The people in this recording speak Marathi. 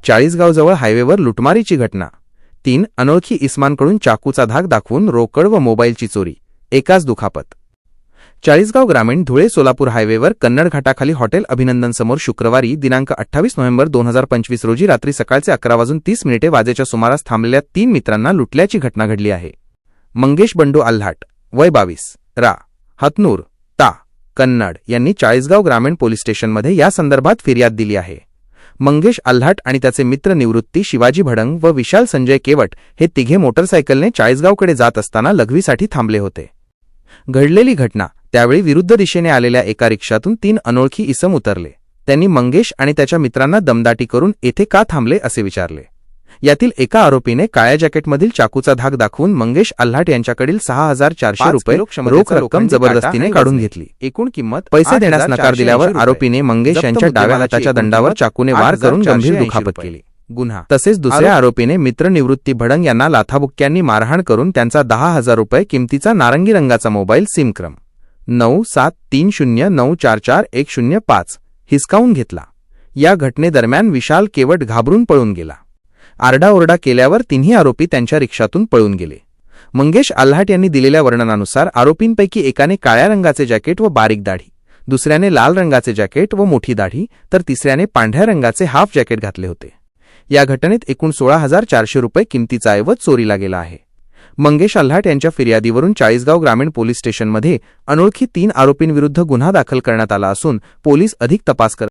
चाळीसगावजवळ हायवेवर लुटमारीची घटना। 3 अनोळखी इस्मांकडून चाकूचा धाक दाखवून रोकड व मोबाईलची चोरी, एकाच दुखापत। चाळीसगाव ग्रामीण धुळे सोलापूर हायवेवर कन्नड घाटाखाली हॉटेल अभिनंदन समोर शुक्रवारी दिनांक 28 नोव्हेंबर 2025 रोजी रात्री सकाळचे 11:30 वाजेच्या सुमारास थांबलेल्या 3 मित्रांना लुटल्याची घटना घडली आहे। मंगेश बंडू आल्हाट वय 22 रा हतनूर ता कन्नड यांनी चाळीसगाव ग्रामीण पोलीस स्टेशनमध्ये या संदर्भात फिर्याद दिली आहे। मंगेश आल्हाट आणि त्याचे मित्र निवृत्ती शिवाजी भडंग व विशाल संजय केवट हे तिघे मोटरसायकलने चाळीसगावकडे जात असताना लघवीसाठी थांबले होते। घडलेली घटना त्यावेळी विरुद्ध दिशेने आलेल्या एका रिक्षातून 3 अनोळखी इसम उतरले। त्यांनी मंगेश आणि त्याच्या मित्रांना दमदाटी करून येथे का थांबले असे विचारले। यातील एका आरोपीने काळ्या जॅकेटमधील चाकूचा धाक दाखवून मंगेश आल्हाट यांच्याकडील 6400 रुपये रोख रक्कम जबरदस्तीने काढून घेतली। एकूण किंमत पैसे देण्यास नकार दिल्यावर आरोपीने मंगेश यांच्या डाव्या हाताच्या दंडावर चाकूने वार करून गंभीर दुखापत केली। गुन्हा तसेच दुसऱ्या आरोपीने मित्र निवृत्ती भडंग यांना लाथाबुक्क्यांनी मारहाण करून त्यांचा 10,000 रुपये किमतीचा नारंगी रंगाचा मोबाईल सिम क्रम 9730944105 हिसकावून घेतला। या घटनेदरम्यान विशाल केवट घाबरून पळून गेला। आरडाओरडा केल्यावर तिन्ही आरोपी त्यांच्या रिक्षातून पळून गेले। मंगेश आल्हाट यांनी दिलेल्या वर्णनानुसार आरोपींपैकी एकाने काळ्या रंगाचे जॅकेट व बारीक दाढी, दुसऱ्याने लाल रंगाचे जॅकेट व मोठी दाढी तर तिसऱ्याने पांढऱ्या रंगाचे हाफ जॅकेट घातले होते। या घटनेत एकूण 16,400 रुपये किमतीचा ऐवज चोरीला गेला आहे। मंगेश आल्हाट यांच्या फिर्यादीवरून चाळीसगाव ग्रामीण पोलीस स्टेशनमध्ये अनोळखी 3 आरोपींविरुद्ध गुन्हा दाखल करण्यात आला असून पोलीस अधिक तपास करत